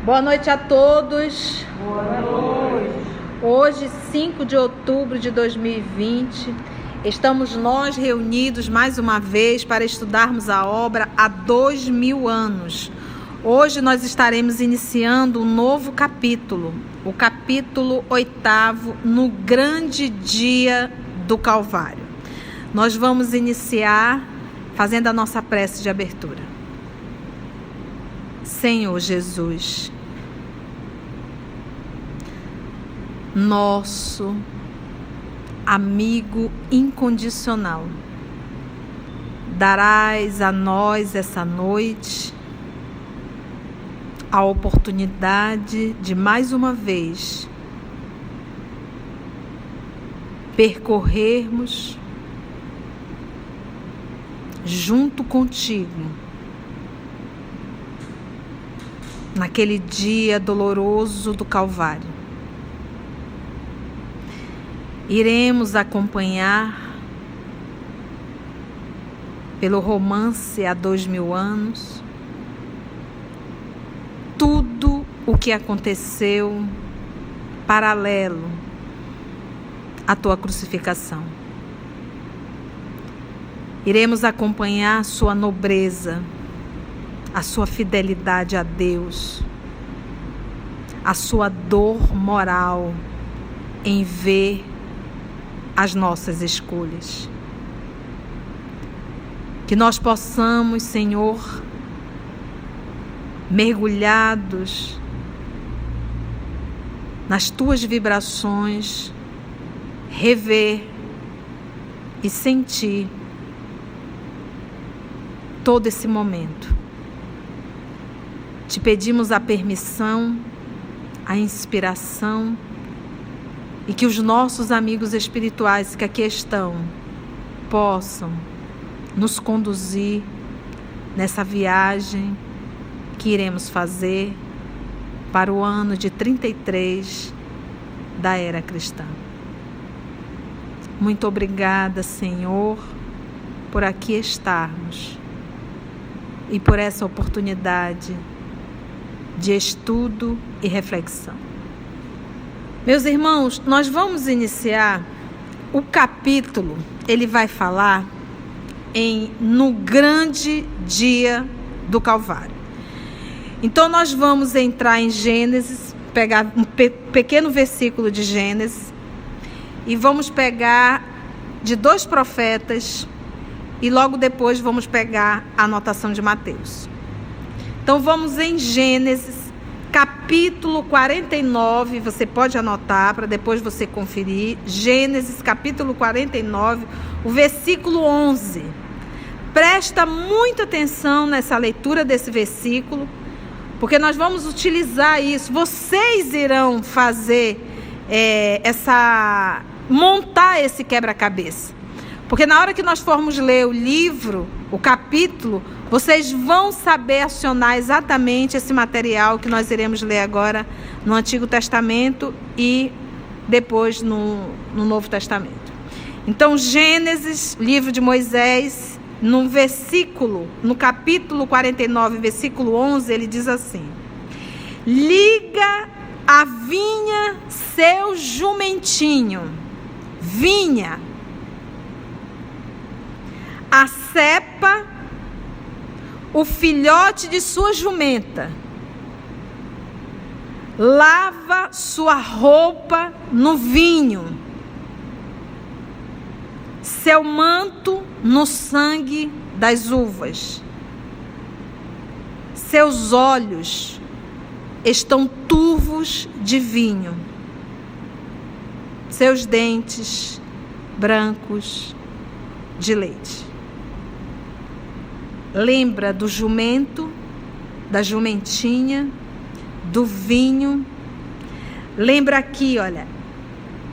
Boa noite a todos. Boa noite. Hoje, 5 de outubro de 2020, estamos nós reunidos mais uma vez para estudarmos a obra há 2000 anos. Hoje nós estaremos iniciando um novo capítulo, o capítulo 8º, no grande dia do Calvário. Nós vamos iniciar fazendo a nossa prece de abertura. Senhor Jesus, nosso amigo incondicional, darás a nós essa noite a oportunidade de mais uma vez percorrermos junto contigo naquele dia doloroso do Calvário. Iremos acompanhar pelo romance há 2000 anos tudo o que aconteceu paralelo à tua crucificação. Iremos acompanhar a sua nobreza, a sua fidelidade a Deus, a sua dor moral em ver as nossas escolhas. Que nós possamos, Senhor, mergulhados nas tuas vibrações, rever e sentir todo esse momento. Te pedimos a permissão, a inspiração, e que os nossos amigos espirituais que aqui estão possam nos conduzir nessa viagem que iremos fazer para o ano de 33 da era cristã. Muito obrigada, Senhor, por aqui estarmos e por essa oportunidade de estudo e reflexão. Meus irmãos, nós vamos iniciar o capítulo, ele vai falar no grande dia do Calvário. Então nós vamos entrar em Gênesis, pegar um pequeno versículo de Gênesis e vamos pegar de 2 profetas e logo depois vamos pegar a anotação de Mateus. Então vamos em Gênesis, capítulo 49, você pode anotar para depois você conferir. Gênesis, capítulo 49, o versículo 11. Presta muita atenção nessa leitura desse versículo, porque nós vamos utilizar isso. Vocês irão fazer montar esse quebra-cabeça. Porque na hora que nós formos ler o livro, o capítulo, vocês vão saber acionar exatamente esse material que nós iremos ler agora no Antigo Testamento e depois no Novo Testamento. Então, Gênesis, livro de Moisés, no capítulo 49, versículo 11, ele diz assim: liga a vinha seu jumentinho, vinha, a cepa, o filhote de sua jumenta, lava sua roupa no vinho, seu manto no sangue das uvas. Seus olhos estão turvos de vinho, seus dentes brancos de leite. Lembra do jumento, da jumentinha, do vinho. Lembra aqui, olha,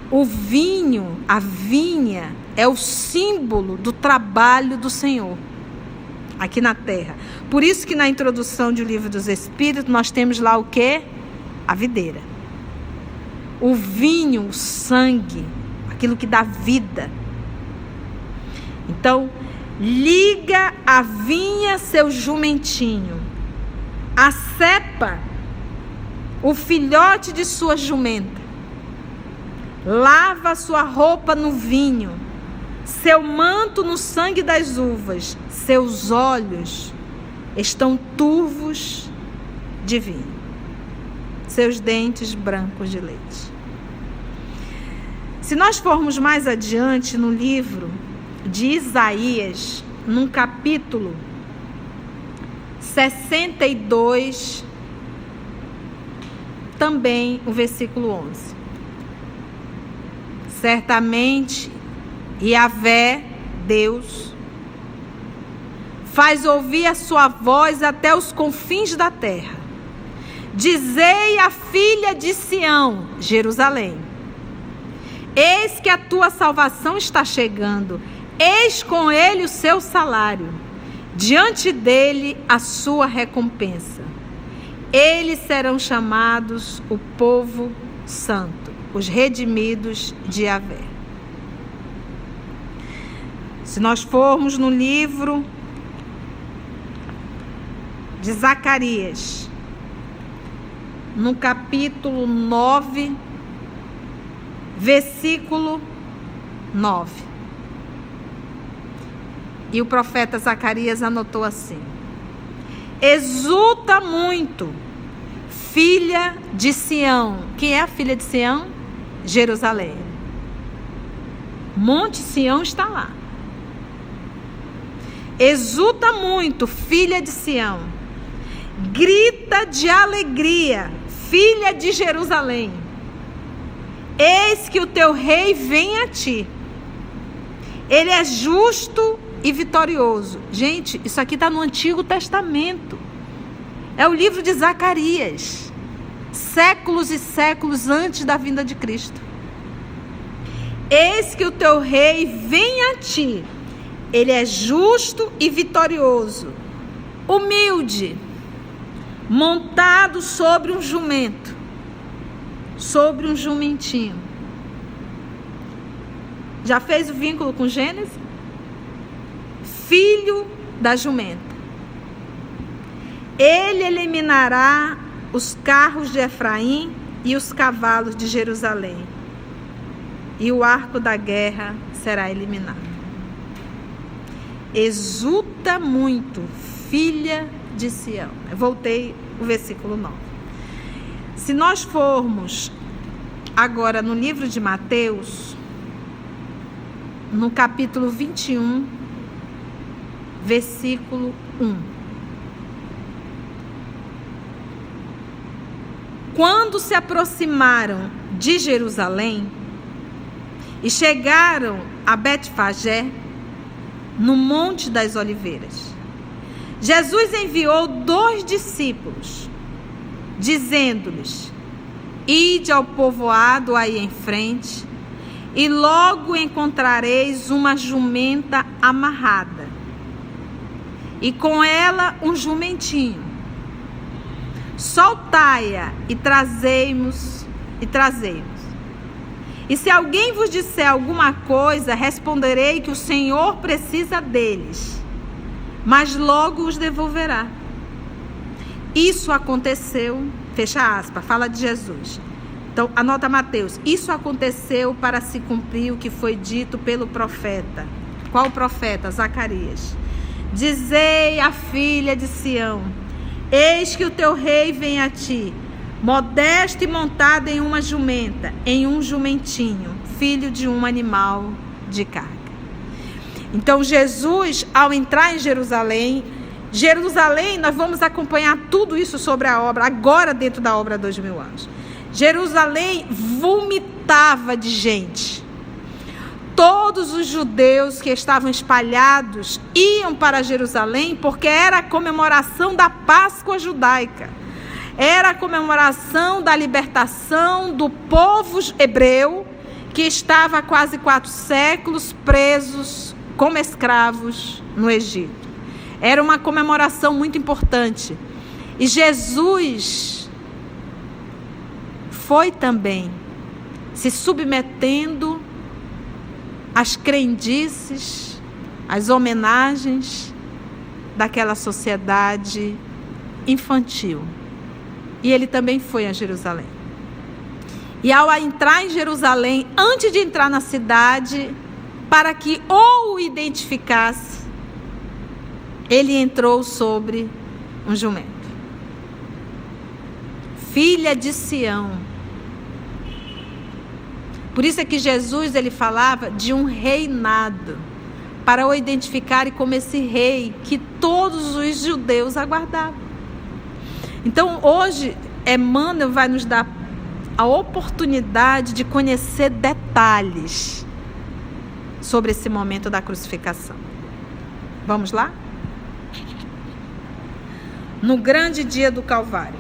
o vinho, a vinha, é o símbolo do trabalho do Senhor aqui na terra. Por isso que na introdução do Livro dos Espíritos nós temos lá o quê? A videira. O vinho, o sangue, aquilo que dá vida. Então, liga a vinha seu jumentinho, a cepa o filhote de sua jumenta, lava sua roupa no vinho, seu manto no sangue das uvas, seus olhos estão turvos de vinho, seus dentes brancos de leite. Se nós formos mais adiante no livro de Isaías, num capítulo 62, também o versículo 11. Certamente, Yahvé, Deus, faz ouvir a sua voz até os confins da terra. Dizei à filha de Sião, Jerusalém: eis que a tua salvação está chegando, eis com ele o seu salário, diante dele a sua recompensa. Eles serão chamados o povo santo, os redimidos de Yahvé. Se nós formos no livro de Zacarias, no capítulo 9, versículo 9. E o profeta Zacarias anotou assim: exulta muito, filha de Sião. Quem é a filha de Sião? Jerusalém. Monte Sião está lá. Exulta muito, filha de Sião. Grita de alegria, filha de Jerusalém. Eis que o teu rei vem a ti. Ele é justo e vitorioso. Gente, isso aqui está no Antigo Testamento. É o livro de Zacarias. Séculos e séculos antes da vinda de Cristo. Eis que o teu rei vem a ti. Ele é justo e vitorioso. Humilde, montado sobre um jumento, sobre um jumentinho. Já fez o vínculo com Gênesis? Filho da jumenta. Ele eliminará os carros de Efraim e os cavalos de Jerusalém, e o arco da guerra será eliminado. Exulta muito, filha de Sião. Eu voltei o versículo 9. Se nós formos agora no livro de Mateus, no capítulo 21, versículo 1. Quando se aproximaram de Jerusalém e chegaram a Betfagé, no Monte das Oliveiras, Jesus enviou 2 discípulos, dizendo-lhes: ide ao povoado aí em frente, e logo encontrareis uma jumenta amarrada, e com ela um jumentinho. Soltai-a e trazei-mos. E se alguém vos disser alguma coisa, responderei que o Senhor precisa deles, mas logo os devolverá. Isso aconteceu, fecha aspas, fala de Jesus. Então, anota Mateus. Isso aconteceu para se cumprir o que foi dito pelo profeta. Qual profeta? Zacarias. Dizei à filha de Sião: eis que o teu rei vem a ti, modesto e montado em uma jumenta, em um jumentinho, filho de um animal de carga. Então Jesus, ao entrar em Jerusalém, nós vamos acompanhar tudo isso sobre a obra, agora dentro da obra 2000 anos. Jerusalém vomitava de gente. Todos os judeus que estavam espalhados iam para Jerusalém porque era a comemoração da Páscoa judaica. Era a comemoração da libertação do povo hebreu que estava há quase 4 séculos presos como escravos no Egito. Era uma comemoração muito importante. E Jesus foi também se submetendo às crendices, às homenagens daquela sociedade infantil. E ele também foi a Jerusalém. E ao entrar em Jerusalém, antes de entrar na cidade, para que o identificasse, ele entrou sobre um jumento. Filha de Sião. Por isso é que Jesus, ele falava de um reinado, para o identificar como esse rei que todos os judeus aguardavam. Então hoje, Emmanuel vai nos dar a oportunidade de conhecer detalhes sobre esse momento da crucificação. Vamos lá? No grande dia do Calvário,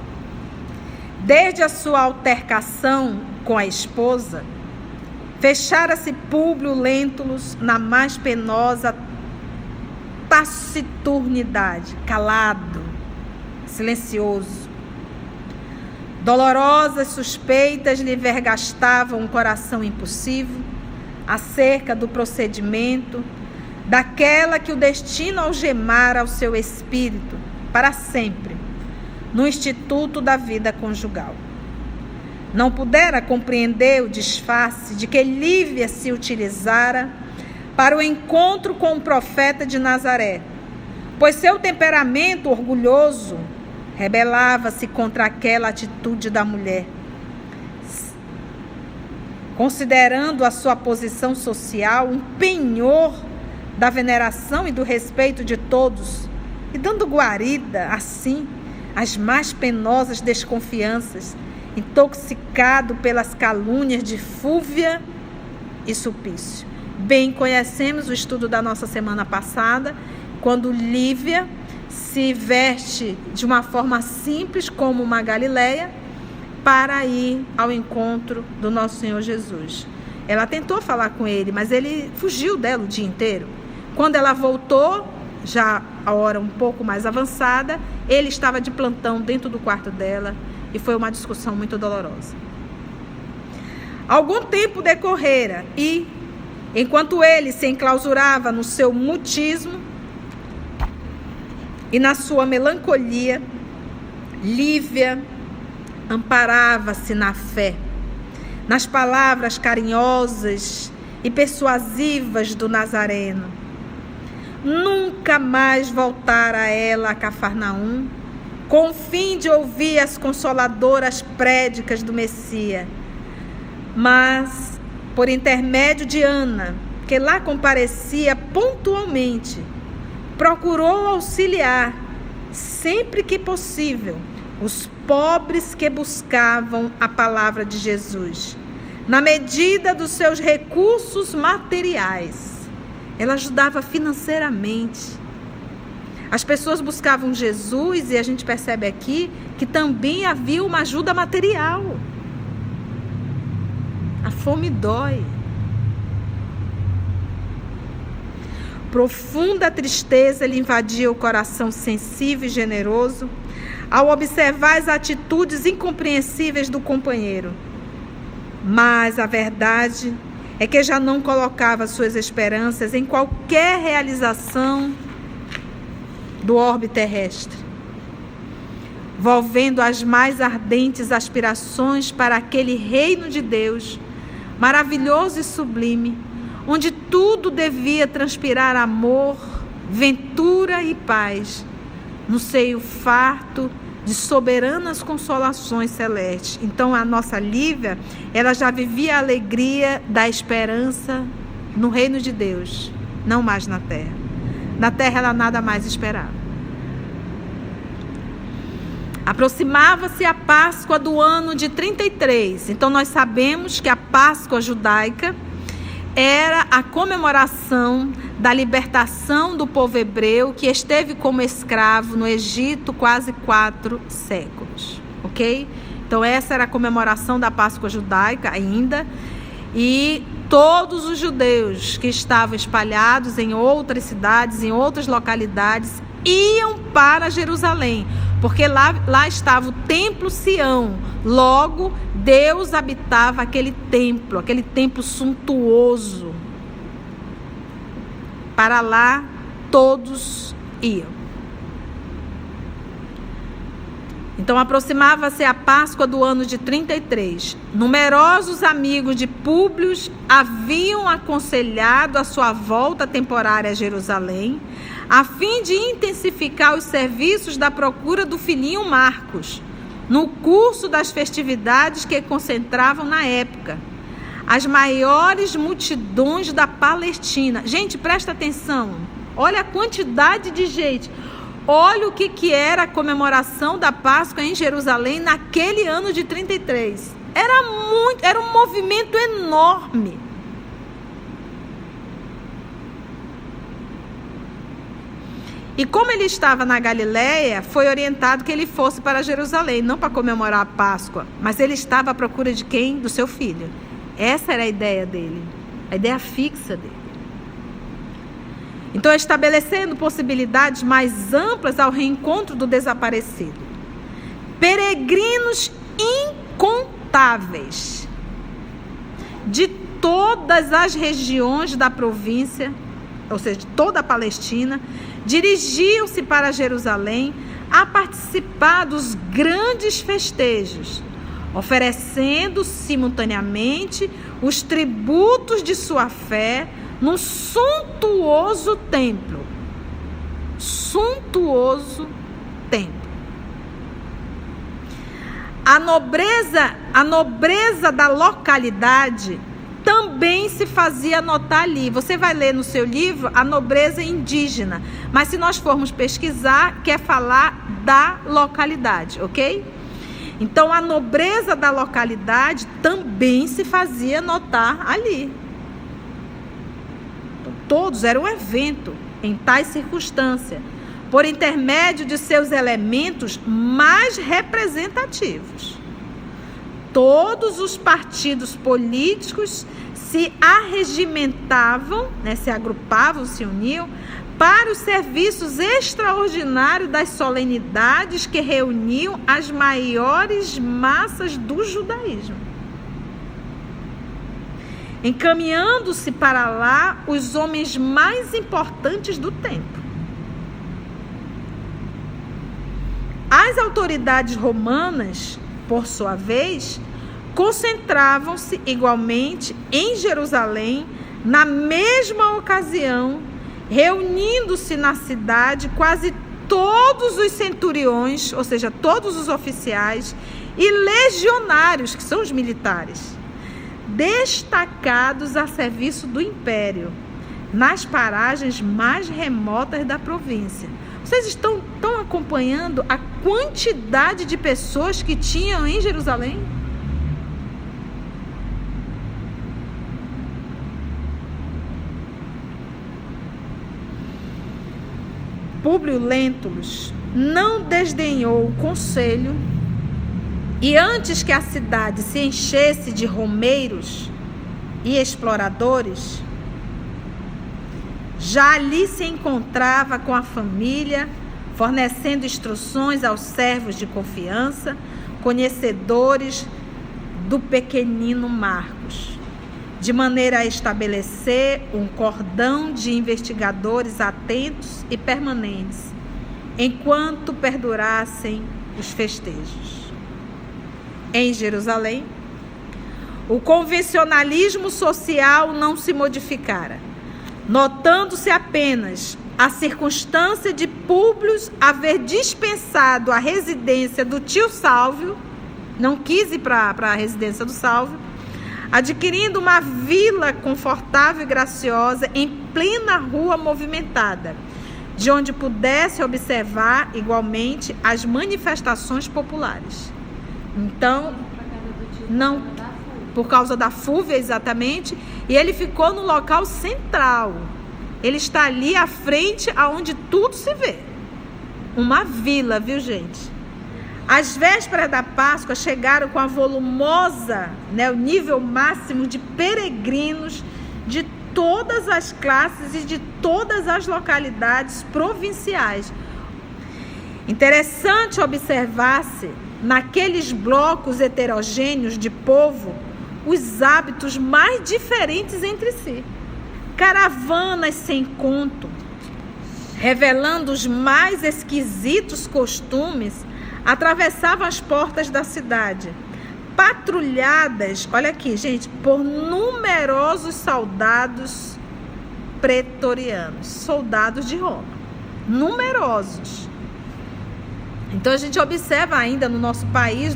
desde a sua altercação com a esposa, fechara-se Públio Lentulus na mais penosa taciturnidade, calado, silencioso. Dolorosas suspeitas lhe vergastavam o coração impulsivo acerca do procedimento daquela que o destino algemara ao seu espírito para sempre no instituto da vida conjugal. Não pudera compreender o disfarce de que Lívia se utilizara para o encontro com o profeta de Nazaré, pois seu temperamento orgulhoso rebelava-se contra aquela atitude da mulher. Considerando a sua posição social um penhor da veneração e do respeito de todos, e dando guarida, assim, às mais penosas desconfianças, intoxicado pelas calúnias de Fúvia e Sulpício. Bem, conhecemos o estudo da nossa semana passada, quando Lívia se veste de uma forma simples como uma galileia para ir ao encontro do nosso Senhor Jesus. Ela tentou falar com ele, mas ele fugiu dela o dia inteiro. Quando ela voltou, já a hora um pouco mais avançada, ele estava de plantão dentro do quarto dela e foi uma discussão muito dolorosa. Algum tempo decorrera e, enquanto ele se enclausurava no seu mutismo e na sua melancolia, Lívia amparava-se na fé, nas palavras carinhosas e persuasivas do Nazareno. Nunca mais voltara ela a Cafarnaum, com o fim de ouvir as consoladoras prédicas do Messias, mas, por intermédio de Ana, que lá comparecia pontualmente, procurou auxiliar, sempre que possível, os pobres que buscavam a palavra de Jesus, na medida dos seus recursos materiais. Ela ajudava financeiramente. As pessoas buscavam Jesus e a gente percebe aqui que também havia uma ajuda material. A fome dói. Profunda tristeza lhe invadia o coração sensível e generoso ao observar as atitudes incompreensíveis do companheiro. Mas a verdade é que já não colocava suas esperanças em qualquer realização do orbe terrestre, volvendo as mais ardentes aspirações para aquele reino de Deus, maravilhoso e sublime, onde tudo devia transpirar amor, ventura e paz, no seio farto de soberanas consolações celestes. Então a nossa Lívia, ela já vivia a alegria da esperança no reino de Deus, não mais na terra. Na terra ela nada mais esperava. Aproximava-se a Páscoa do ano de 33. Então nós sabemos que a Páscoa judaica era a comemoração da libertação do povo hebreu que esteve como escravo no Egito quase 4 séculos, ok? Então essa era a comemoração da Páscoa judaica ainda, e todos os judeus que estavam espalhados em outras cidades, em outras localidades, iam para Jerusalém, porque lá estava o templo Sião. Logo, Deus habitava aquele templo suntuoso. Para lá, todos iam. Então aproximava-se a Páscoa do ano de 33. Numerosos amigos de Públio haviam aconselhado a sua volta temporária a Jerusalém, a fim de intensificar os serviços da procura do filhinho Marcos, no curso das festividades que concentravam na época as maiores multidões da Palestina. Gente, presta atenção. Olha a quantidade de gente. Olha o que era a comemoração da Páscoa em Jerusalém naquele ano de 33. Era um movimento enorme. E como ele estava na Galileia, foi orientado que ele fosse para Jerusalém, não para comemorar a Páscoa, mas ele estava à procura de quem? Do seu filho. Essa era a ideia dele, a ideia fixa dele. Então, estabelecendo possibilidades mais amplas ao reencontro do desaparecido. Peregrinos incontáveis de todas as regiões da província, ou seja, de toda a Palestina, dirigiam-se para Jerusalém a participar dos grandes festejos, oferecendo simultaneamente os tributos de sua fé num suntuoso templo. Suntuoso templo. A nobreza da localidade também se fazia notar ali. Você vai ler no seu livro a nobreza indígena, mas se nós formos pesquisar, quer falar da localidade, ok? Então, a nobreza da localidade também se fazia notar ali. Todos, era um evento em tais circunstâncias, por intermédio de seus elementos mais representativos. Todos os partidos políticos se arregimentavam, se agrupavam, se uniam para os serviços extraordinários das solenidades que reuniam as maiores massas do judaísmo. Encaminhando-se para lá os homens mais importantes do tempo. As autoridades romanas, por sua vez, concentravam-se igualmente em Jerusalém na mesma ocasião, reunindo-se na cidade quase todos os centuriões, ou seja, todos os oficiais e legionários, que são os militares, destacados a serviço do império, nas paragens mais remotas da província. Vocês estão acompanhando a quantidade de pessoas que tinham em Jerusalém? Públio Lentulus não desdenhou o conselho e antes que a cidade se enchesse de romeiros e exploradores, já ali se encontrava com a família, fornecendo instruções aos servos de confiança, conhecedores do pequenino Marcos, de maneira a estabelecer um cordão de investigadores atentos e permanentes, enquanto perdurassem os festejos. Em Jerusalém, o convencionalismo social não se modificara, notando-se apenas a circunstância de Públio haver dispensado a residência do tio Sálvio, não quis ir para a residência do Sálvio, adquirindo uma vila confortável e graciosa em plena rua movimentada, de onde pudesse observar igualmente as manifestações populares. Então, não, por causa da Fúvia, exatamente, e ele ficou no local central. Ele está ali à frente, aonde tudo se vê. Uma vila, viu, gente? As vésperas da Páscoa chegaram com a volumosa, o nível máximo de peregrinos de todas as classes e de todas as localidades provinciais. Interessante observar-se, naqueles blocos heterogêneos de povo, os hábitos mais diferentes entre si. Caravanas sem conto, revelando os mais esquisitos costumes, atravessavam as portas da cidade, patrulhadas, olha aqui, gente, por numerosos soldados pretorianos, soldados de Roma, numerosos. Então a gente observa ainda no nosso país,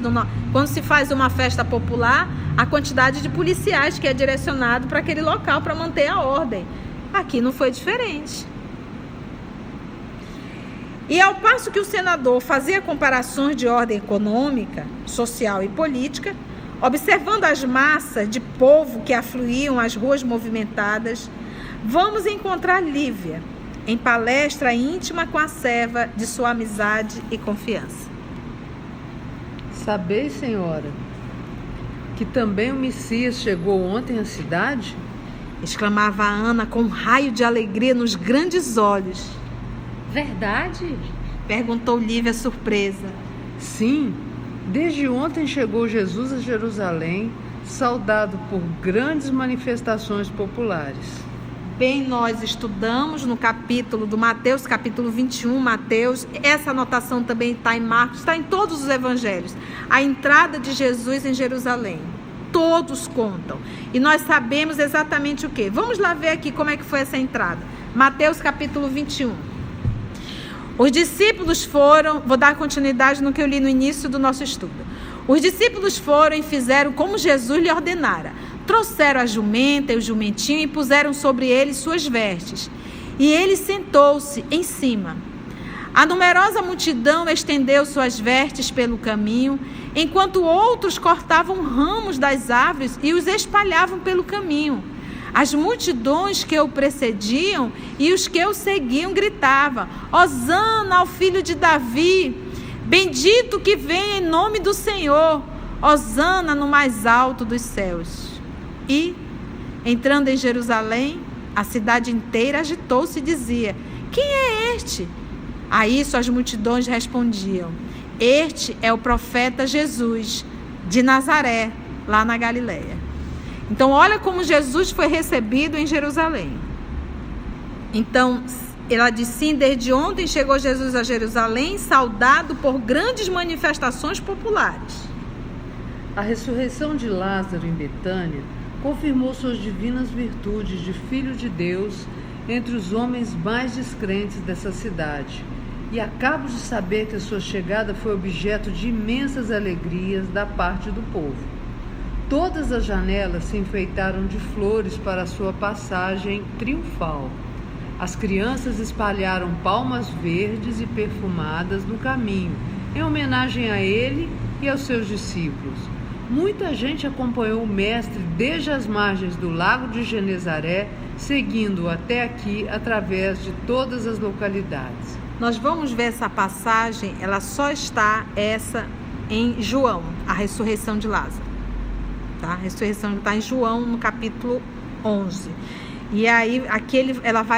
quando se faz uma festa popular, a quantidade de policiais que é direcionado para aquele local para manter a ordem. Aqui não foi diferente. E ao passo que o senador fazia comparações de ordem econômica, social e política, observando as massas de povo que afluíam às ruas movimentadas, vamos encontrar Lívia em palestra íntima com a serva de sua amizade e confiança. Sabeis, senhora, que também o Messias chegou ontem à cidade? Exclamava Ana com um raio de alegria nos grandes olhos. Verdade? Perguntou Lívia surpresa. Sim, desde ontem chegou Jesus a Jerusalém, saudado por grandes manifestações populares. Bem, nós estudamos no capítulo do Mateus, capítulo 21, Mateus. Essa anotação também está em Marcos, está em todos os evangelhos. A entrada de Jesus em Jerusalém. Todos contam. E nós sabemos exatamente o quê? Vamos lá ver aqui como é que foi essa entrada. Mateus, capítulo 21. Os discípulos foram, vou dar continuidade no que eu li no início do nosso estudo. Os discípulos foram e fizeram como Jesus lhe ordenara. Trouxeram a jumenta e o jumentinho e puseram sobre eles suas vestes. E ele sentou-se em cima. A numerosa multidão estendeu suas vestes pelo caminho, enquanto outros cortavam ramos das árvores e os espalhavam pelo caminho. As multidões que o precediam e os que o seguiam gritavam: Hosana ao filho de Davi, bendito que vem em nome do Senhor, Hosana no mais alto dos céus. E, entrando em Jerusalém, a cidade inteira agitou-se e dizia: quem é este? A isso as multidões respondiam: este é o profeta Jesus de Nazaré, lá na Galileia. Então, olha como Jesus foi recebido em Jerusalém. Então, ela diz sim, desde ontem chegou Jesus a Jerusalém, saudado por grandes manifestações populares. A ressurreição de Lázaro em Betânia confirmou suas divinas virtudes de Filho de Deus entre os homens mais descrentes dessa cidade. E acabo de saber que a sua chegada foi objeto de imensas alegrias da parte do povo. Todas as janelas se enfeitaram de flores para a sua passagem triunfal. As crianças espalharam palmas verdes e perfumadas no caminho, em homenagem a ele e aos seus discípulos. Muita gente acompanhou o mestre desde as margens do lago de Genezaré, seguindo-o até aqui através de todas as localidades. Nós vamos ver essa passagem, ela só está em João, a ressurreição de Lázaro. Tá? A ressurreição está em João, no capítulo 11. E aí, aqui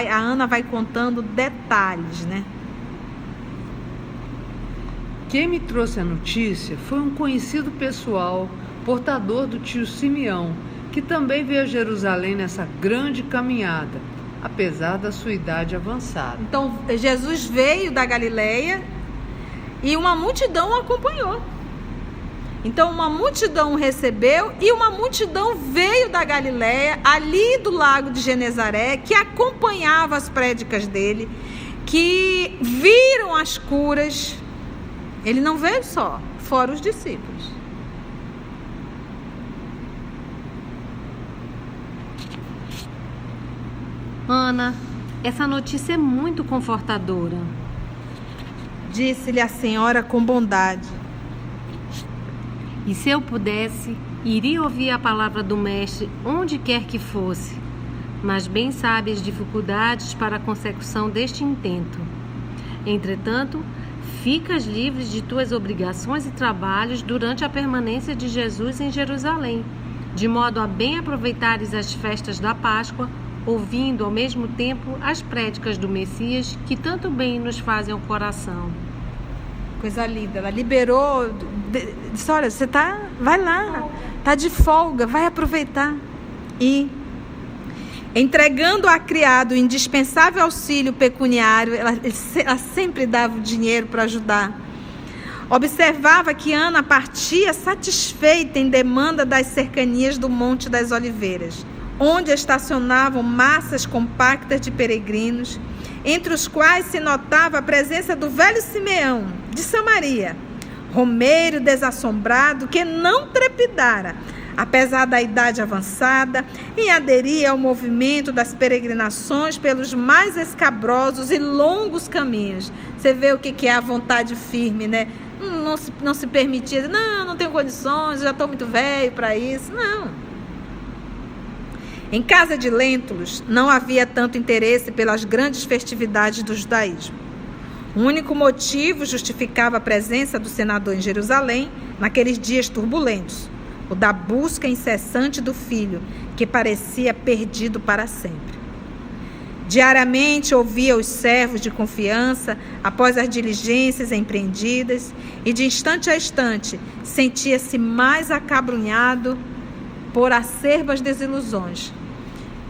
a Ana vai contando detalhes, né? Quem me trouxe a notícia foi um conhecido pessoal, portador do tio Simeão, que também veio a Jerusalém nessa grande caminhada, apesar da sua idade avançada. Então, Jesus veio da Galileia e uma multidão o acompanhou. Então, uma multidão o recebeu e uma multidão veio da Galileia, ali do lago de Genezaré, que acompanhava as prédicas dele, que viram as curas. Ele não veio só, fora os discípulos. Ana, essa notícia é muito confortadora. Disse-lhe a senhora com bondade. E se eu pudesse, iria ouvir a palavra do mestre onde quer que fosse, mas bem sabe as dificuldades para a consecução deste intento. Entretanto, ficas livres de tuas obrigações e trabalhos durante a permanência de Jesus em Jerusalém, de modo a bem aproveitares as festas da Páscoa, ouvindo ao mesmo tempo as prédicas do Messias que tanto bem nos fazem ao coração. Coisa linda, ela liberou, disse, olha, vai lá, tá de folga, vai aproveitar. E entregando a criado o indispensável auxílio pecuniário, ela sempre dava o dinheiro para ajudar. Observava que Ana partia satisfeita em demanda das cercanias do Monte das Oliveiras, onde estacionavam massas compactas de peregrinos, entre os quais se notava a presença do velho Simeão, de Samaria, romeiro desassombrado que não trepidara, apesar da idade avançada, em aderir ao movimento das peregrinações pelos mais escabrosos e longos caminhos. Você vê o que é a vontade firme, né? Não se permitir, não tenho condições, já estou muito velho para isso. Não. Em casa de Lentulus, não havia tanto interesse pelas grandes festividades do judaísmo. O único motivo justificava a presença do senador em Jerusalém naqueles dias turbulentos, o da busca incessante do filho, que parecia perdido para sempre. Diariamente ouvia os servos de confiança após as diligências empreendidas e, de instante a instante, sentia-se mais acabrunhado por acerbas desilusões,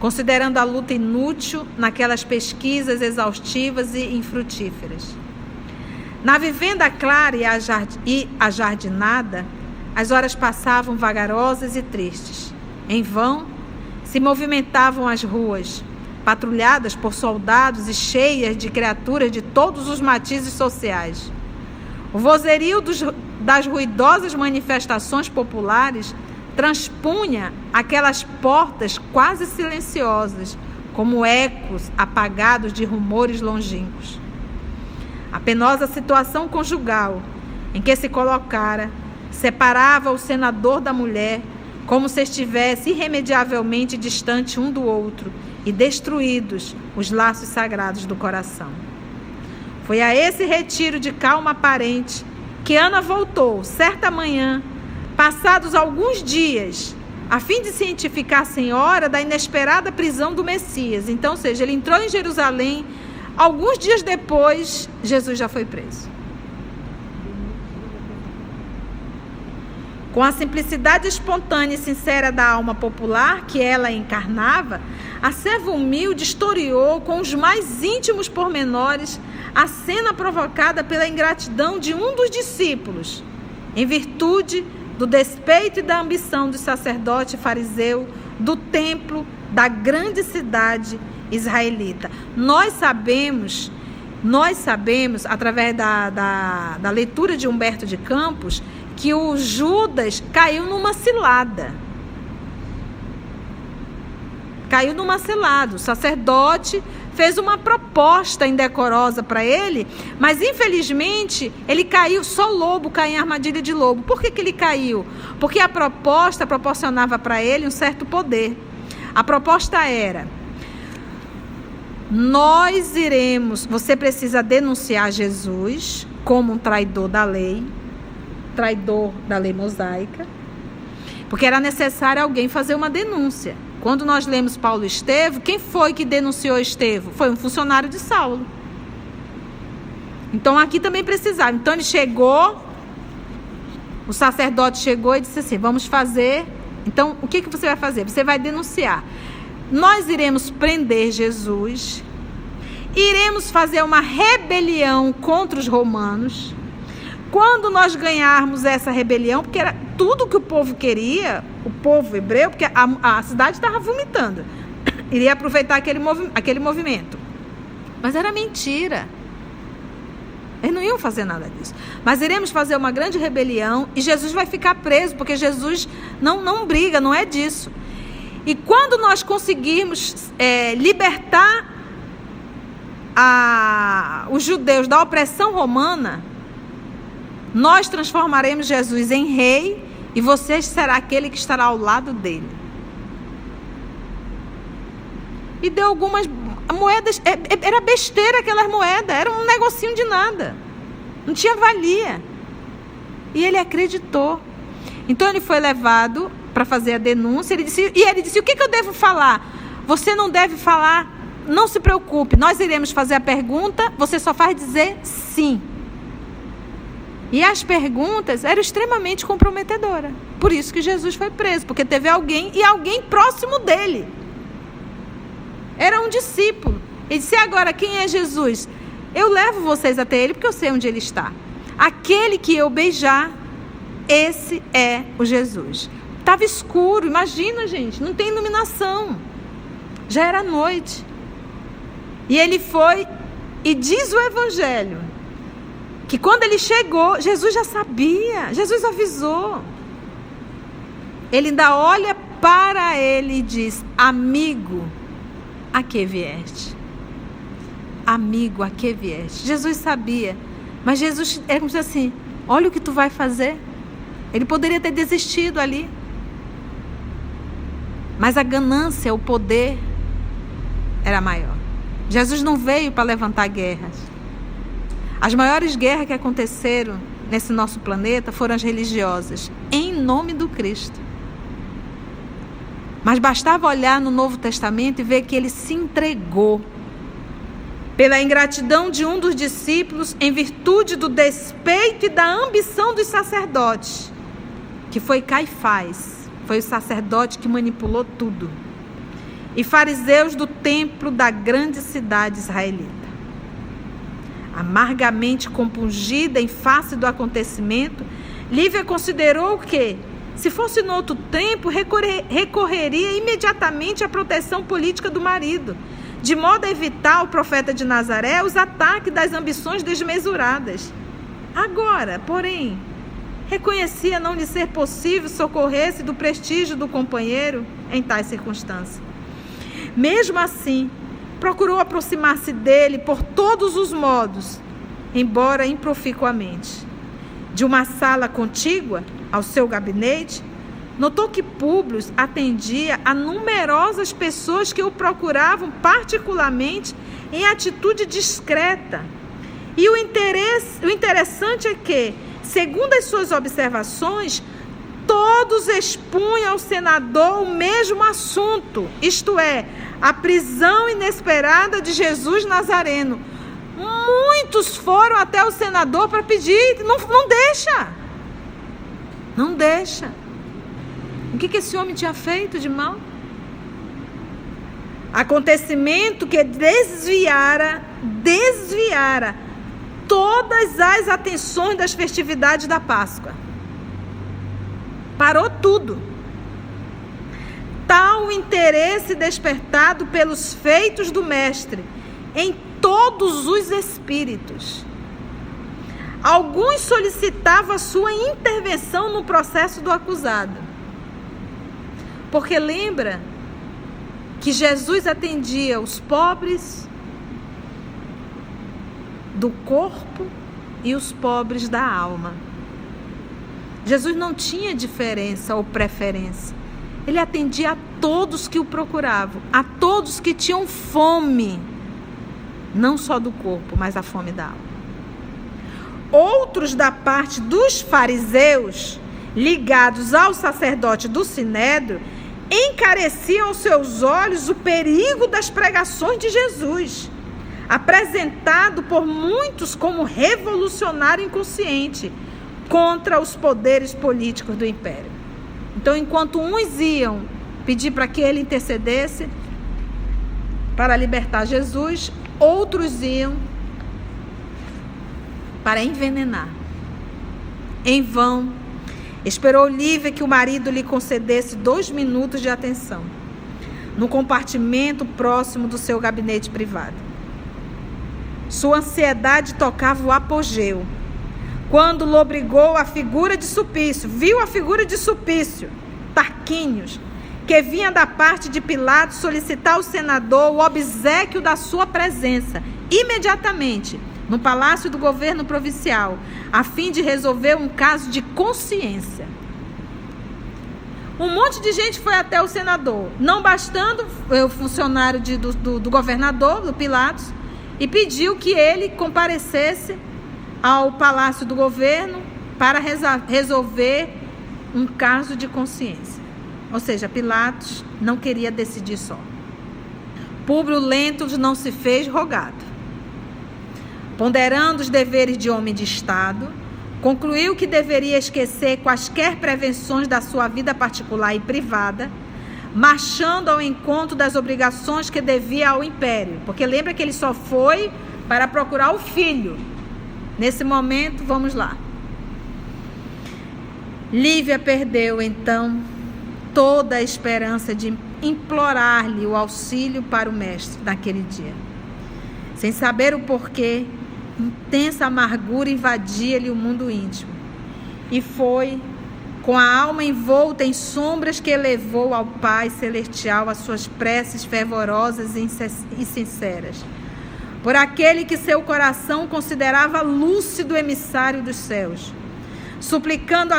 considerando a luta inútil naquelas pesquisas exaustivas e infrutíferas. Na vivenda clara e ajardinada, as horas passavam vagarosas e tristes. Em vão, se movimentavam as ruas, patrulhadas por soldados e cheias de criaturas de todos os matizes sociais. O vozerio das ruidosas manifestações populares transpunha aquelas portas quase silenciosas, como ecos apagados de rumores longínquos. A penosa situação conjugal em que se colocara separava o senador da mulher, como se estivesse irremediavelmente distante um do outro e destruídos os laços sagrados do coração. Foi a esse retiro de calma aparente que Ana voltou, certa manhã, passados alguns dias, a fim de cientificar a senhora da inesperada prisão do Messias. Então, ou seja, ele entrou em Jerusalém, alguns dias depois, Jesus já foi preso. Com a simplicidade espontânea e sincera da alma popular que ela encarnava, a serva humilde historiou com os mais íntimos pormenores a cena provocada pela ingratidão de um dos discípulos, em virtude do despeito e da ambição do sacerdote fariseu do templo da grande cidade israelita. Nós sabemos, através da leitura de Humberto de Campos, que o Judas caiu numa cilada. O sacerdote fez uma proposta indecorosa para ele, mas infelizmente ele caiu, só lobo cai em armadilha de lobo. Por que ele caiu? Porque a proposta proporcionava para ele um certo poder. A proposta era: você precisa denunciar Jesus como um traidor da lei mosaica, porque era necessário alguém fazer uma denúncia. Quando nós lemos Paulo e Estevão, quem foi que denunciou Estevão? Foi um funcionário de Saulo. Então aqui também precisava. Então ele chegou, o sacerdote chegou e disse assim: vamos fazer. Então o que você vai fazer? Você vai denunciar. Nós iremos prender Jesus, iremos fazer uma rebelião contra os romanos. Quando nós ganharmos essa rebelião, porque era tudo que o povo queria, o povo hebreu, porque a cidade estava vomitando, iria aproveitar aquele movimento. Mas era mentira. Eles não iam fazer nada disso. Mas iremos fazer uma grande rebelião e Jesus vai ficar preso, porque Jesus não briga, não é disso. E quando nós conseguirmos libertar os judeus da opressão romana, nós transformaremos Jesus em rei e você será aquele que estará ao lado dele. E deu algumas moedas, era besteira aquelas moedas, era um negocinho de nada, não tinha valia. E ele acreditou. Então ele foi levado para fazer a denúncia, ele disse, o que eu devo falar? Você não deve falar, não se preocupe, nós iremos fazer a pergunta, você só faz dizer sim. E as perguntas eram extremamente comprometedoras. Por isso que Jesus foi preso, porque teve alguém próximo dele. Era um discípulo. Ele disse: agora, quem é Jesus? Eu levo vocês até ele porque eu sei onde ele está. aquele que eu beijar, esse é o Jesus. Estava escuro, imagina, gente, não tem iluminação. Já era noite. E ele foi, e diz o Evangelho, que quando ele chegou, Jesus já sabia, Jesus avisou. Ele ainda olha para ele e diz: amigo, a que vieste? Amigo, a que vieste? Jesus sabia, mas Jesus é como se assim: olha o que tu vai fazer. Ele poderia ter desistido ali, mas a ganância, o poder era maior. Jesus não veio para levantar guerras. As maiores guerras que aconteceram nesse nosso planeta foram as religiosas, em nome do Cristo. Mas bastava olhar no Novo Testamento e ver que ele se entregou pela ingratidão de um dos discípulos, em virtude do despeito e da ambição dos sacerdotes, que foi Caifás, foi o sacerdote que manipulou tudo, e fariseus do templo da grande cidade israelita. Amargamente compungida em face do acontecimento, Lívia considerou que, se fosse no outro tempo, recorreria imediatamente à proteção política do marido, de modo a evitar o profeta de Nazaré os ataques das ambições desmesuradas. Agora, porém, reconhecia não lhe ser possível socorrer-se do prestígio do companheiro em tais circunstâncias. Mesmo assim, procurou aproximar-se dele por todos os modos, embora improficuamente. De uma sala contígua ao seu gabinete, notou que Públio atendia a numerosas pessoas que o procuravam particularmente em atitude discreta. E o interessante é que, segundo as suas observações, todos expunham ao senador o mesmo assunto, isto é, a prisão inesperada de Jesus Nazareno. Muitos foram até o senador para pedir, não deixa. Não deixa. O que esse homem tinha feito de mal? Acontecimento que desviara todas as atenções das festividades da Páscoa. Parou tudo. Tal interesse despertado pelos feitos do Mestre em todos os espíritos. Alguns solicitavam a sua intervenção no processo do acusado. Porque lembra que Jesus atendia os pobres do corpo e os pobres da alma. Jesus não tinha diferença ou preferência. Ele atendia a todos que o procuravam, a todos que tinham fome, não só do corpo, mas a fome da alma. Outros da parte dos fariseus, ligados ao sacerdote do Sinédrio, encareciam aos seus olhos o perigo das pregações de Jesus, apresentado por muitos como revolucionário inconsciente contra os poderes políticos do império. Então, enquanto uns iam pedir para que ele intercedesse para libertar Jesus, outros iam para envenenar. Em vão, esperou Lívia que o marido lhe concedesse 2 minutos de atenção, no compartimento próximo do seu gabinete privado. Sua ansiedade tocava o apogeu, quando lobrigou a figura de Sulpício, viu a figura de Sulpício, Tarquínios, que vinha da parte de Pilatos solicitar ao senador o obséquio da sua presença, imediatamente, no palácio do governo provincial, a fim de resolver um caso de consciência. Um monte de gente foi até o senador, não bastando o funcionário do governador, do Pilatos, e pediu que ele comparecesse ao palácio do governo para resolver um caso de consciência. Ou seja, Pilatos não queria decidir só. Públio Lentulus não se fez rogado. Ponderando os deveres de homem de Estado, concluiu que deveria esquecer quaisquer prevenções da sua vida particular e privada, marchando ao encontro das obrigações que devia ao império. Porque lembra que ele só foi para procurar o filho. Nesse momento, vamos lá. Lívia perdeu, então, toda a esperança de implorar-lhe o auxílio para o mestre naquele dia. Sem saber o porquê, intensa amargura invadia-lhe o mundo íntimo. E foi com a alma envolta em sombras que elevou ao Pai Celestial as suas preces fervorosas e sinceras, por aquele que seu coração considerava lúcido emissário dos céus, suplicando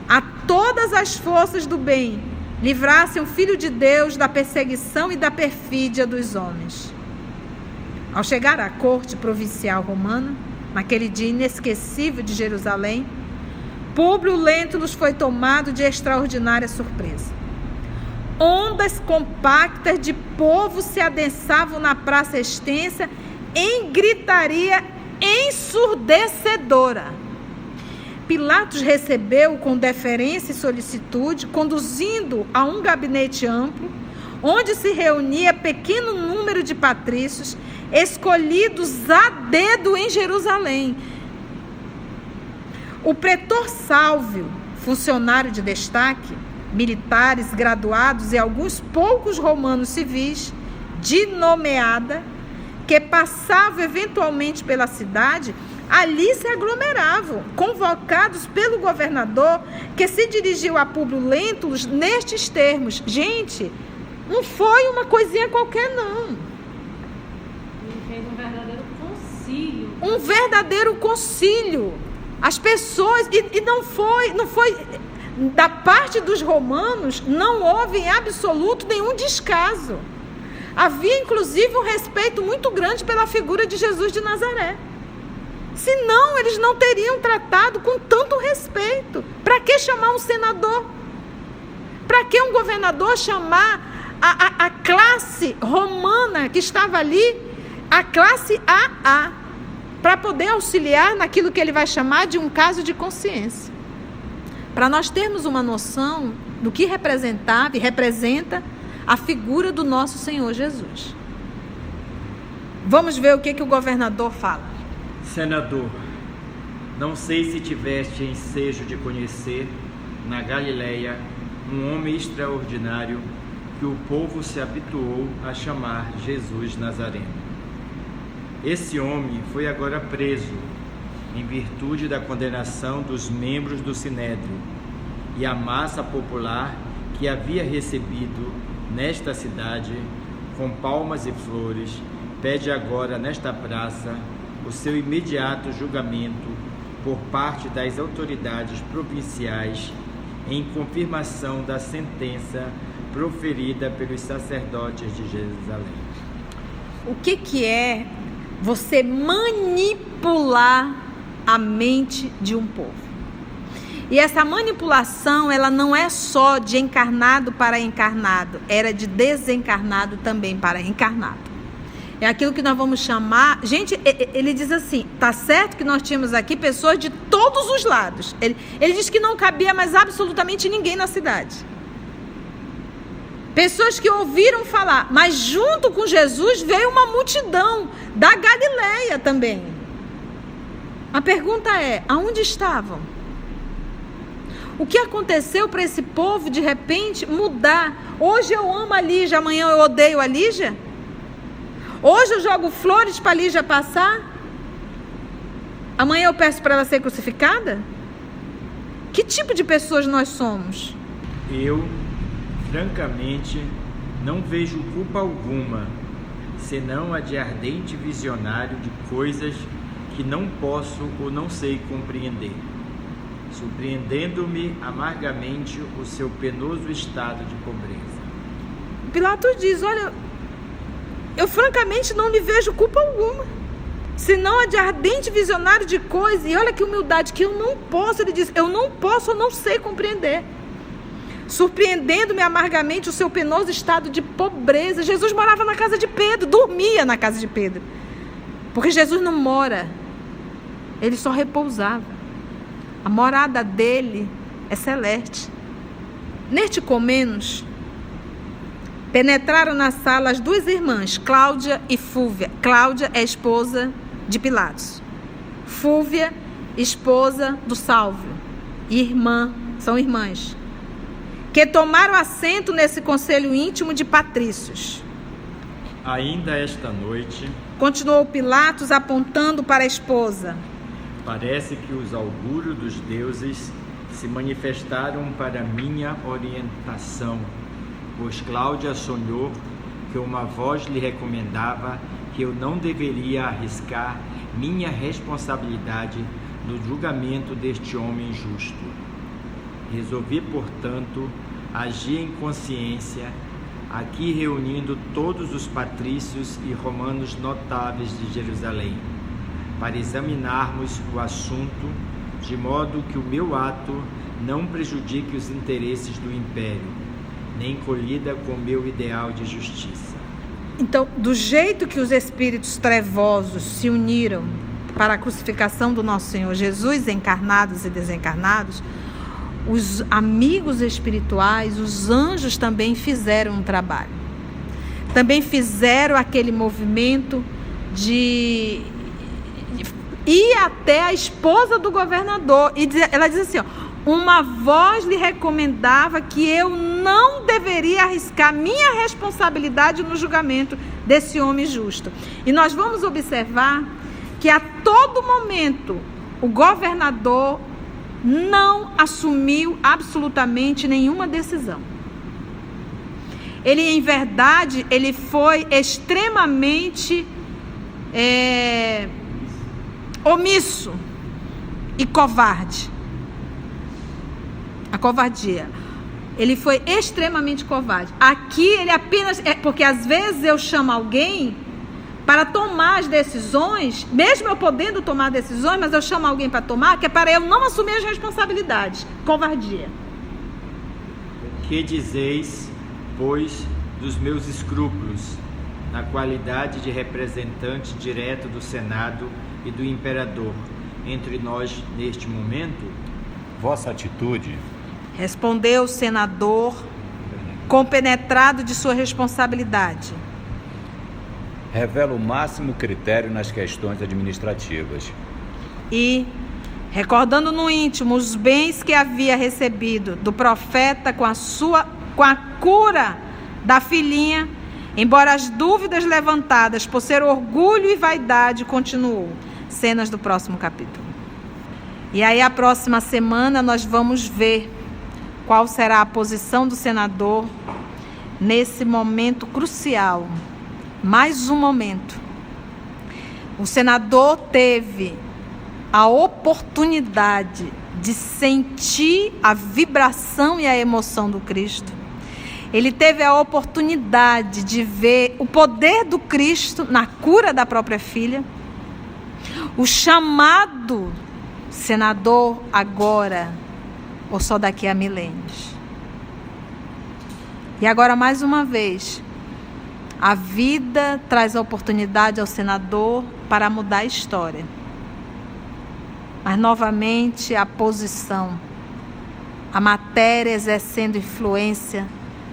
a todas as forças do bem livrassem o Filho de Deus da perseguição e da perfídia dos homens. Ao chegar à corte provincial romana, naquele dia inesquecível de Jerusalém, Públio Lentulus foi tomado de extraordinária surpresa. Ondas compactas de povo se adensavam na praça extensa em gritaria ensurdecedora. Pilatos recebeu-o com deferência e solicitude, conduzindo-o a um gabinete amplo, onde se reunia pequeno número de patrícios, escolhidos a dedo em Jerusalém. O pretor Sálvio, funcionário de destaque, militares graduados e alguns poucos romanos civis, de nomeada, que passavam eventualmente pela cidade, ali se aglomeravam, convocados pelo governador, que se dirigiu a Públio Lentulus nestes termos: gente, não foi uma coisinha qualquer, não. Ele fez um verdadeiro concílio. Um verdadeiro concílio. As pessoas, e não foi, da parte dos romanos, não houve em absoluto nenhum descaso. Havia, inclusive, um respeito muito grande pela figura de Jesus de Nazaré. Senão, eles não teriam tratado com tanto respeito. Para que chamar um senador? Para que um governador chamar a classe romana que estava ali, a classe AA, para poder auxiliar naquilo que ele vai chamar de um caso de consciência? Para nós termos uma noção do que representava e representa a figura do nosso Senhor Jesus. Vamos ver o que o governador fala. Senador, não sei se tiveste ensejo de conhecer, na Galileia, um homem extraordinário que o povo se habituou a chamar Jesus Nazareno. Esse homem foi agora preso, em virtude da condenação dos membros do Sinédrio, e a massa popular que havia recebido nesta cidade, com palmas e flores, pede agora nesta praça o seu imediato julgamento por parte das autoridades provinciais, em confirmação da sentença proferida pelos sacerdotes de Jerusalém. O que é você manipular a mente de um povo? E essa manipulação, ela não é só de encarnado para encarnado, era de desencarnado também para encarnado. É aquilo que nós vamos chamar... Gente, ele diz assim, tá certo que nós tínhamos aqui pessoas de todos os lados. Ele diz que não cabia mais absolutamente ninguém na cidade. Pessoas que ouviram falar, mas junto com Jesus veio uma multidão da Galileia também. A pergunta é, aonde estavam? O que aconteceu para esse povo, de repente, mudar? Hoje eu amo a Lígia, amanhã eu odeio a Lígia? Hoje eu jogo flores para a Lígia passar? Amanhã eu peço para ela ser crucificada? Que tipo de pessoas nós somos? Eu, francamente, não vejo culpa alguma, senão a de ardente visionário de coisas que não posso ou não sei compreender, surpreendendo-me amargamente o seu penoso estado de pobreza. Pilatos diz, olha, eu francamente não lhe vejo culpa alguma, senão a de ardente visionário de coisas, e olha que humildade, que eu não posso, ele diz, eu não posso ou não sei compreender. Surpreendendo-me amargamente o seu penoso estado de pobreza. Jesus morava na casa de Pedro, dormia na casa de Pedro. Porque Jesus não mora, ele só repousava. A morada dele é celeste. Neste comenos, penetraram na sala as duas irmãs, Cláudia e Fúvia. Cláudia é esposa de Pilatos. Fúvia, esposa do Sálvio, são irmãs, que tomaram assento nesse conselho íntimo de patrícios. Ainda esta noite, continuou Pilatos apontando para a esposa, parece que os augúrios dos deuses se manifestaram para minha orientação, pois Cláudia sonhou que uma voz lhe recomendava que eu não deveria arriscar minha responsabilidade no julgamento deste homem justo. Resolvi, portanto, agir em consciência, aqui reunindo todos os patrícios e romanos notáveis de Jerusalém, para examinarmos o assunto, de modo que o meu ato não prejudique os interesses do império, nem colida com o meu ideal de justiça. Então, do jeito que os espíritos trevosos se uniram para a crucificação do nosso Senhor Jesus, encarnados e desencarnados, os amigos espirituais, os anjos também fizeram um trabalho. Também fizeram aquele movimento de ir até a esposa do governador. E ela diz assim, uma voz lhe recomendava que eu não deveria arriscar minha responsabilidade no julgamento desse homem justo. E nós vamos observar que a todo momento o governador não assumiu absolutamente nenhuma decisão. Ele, em verdade, ele foi extremamente omisso e covarde. A covardia. Ele foi extremamente covarde. Aqui ele apenas... porque às vezes eu chamo alguém para tomar as decisões, mesmo eu podendo tomar decisões, mas eu chamo alguém para tomar, que é para eu não assumir as responsabilidades. Covardia. O que dizeis, pois, dos meus escrúpulos, na qualidade de representante direto do Senado e do Imperador, entre nós neste momento? Vossa atitude, respondeu o senador, compenetrado de sua responsabilidade, revela o máximo critério nas questões administrativas. E, recordando no íntimo os bens que havia recebido do profeta com a cura da filhinha, embora as dúvidas levantadas por ser orgulho e vaidade, continuou. Cenas do próximo capítulo. E aí a próxima semana nós vamos ver qual será a posição do senador nesse momento crucial. Mais um momento. O senador teve a oportunidade de sentir a vibração e a emoção do Cristo. Ele teve a oportunidade de ver o poder do Cristo na cura da própria filha. O chamado senador agora, ou só daqui a milênios. E agora, mais uma vez, a vida traz a oportunidade ao senador para mudar a história. Mas, novamente, a posição, a matéria exercendo influência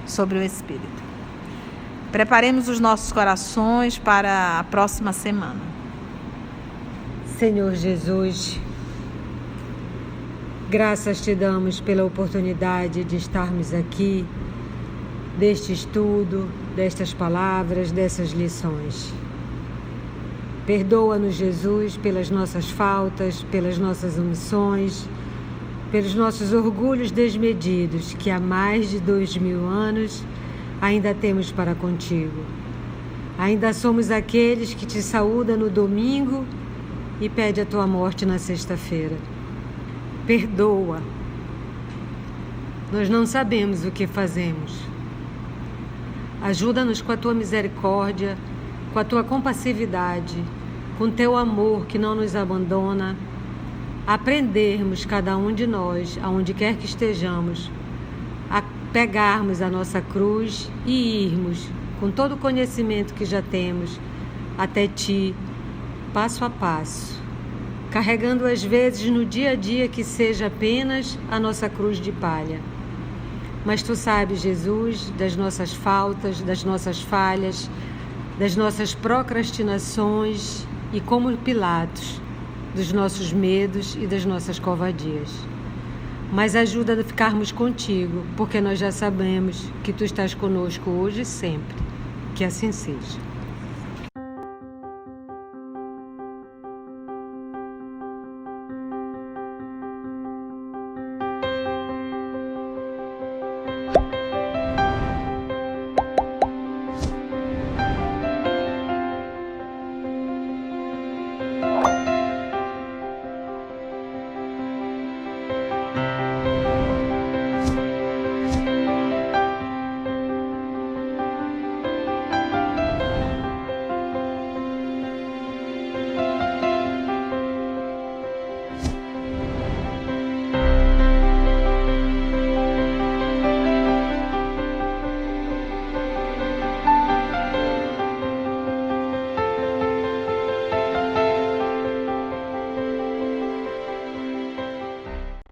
sobre o espírito. Preparemos os nossos corações para a próxima semana. Senhor Jesus, graças te damos pela oportunidade de estarmos aqui, deste estudo, destas palavras, dessas lições. Perdoa-nos, Jesus, pelas nossas faltas, pelas nossas omissões, pelos nossos orgulhos desmedidos, que há mais de 2000 anos ainda temos para contigo. Ainda somos aqueles que te saúdam no domingo e pede a tua morte na sexta-feira. Perdoa. Nós não sabemos o que fazemos. Ajuda-nos com a tua misericórdia, com a tua compassividade, com teu amor que não nos abandona, a aprendermos cada um de nós, aonde quer que estejamos, a pegarmos a nossa cruz e irmos, com todo o conhecimento que já temos, até ti, passo a passo, carregando às vezes no dia a dia que seja apenas a nossa cruz de palha. Mas tu sabes, Jesus, das nossas faltas, das nossas falhas, das nossas procrastinações, e como Pilatos, dos nossos medos e das nossas covardias. Mas ajuda a ficarmos contigo, porque nós já sabemos que tu estás conosco hoje e sempre. Que assim seja.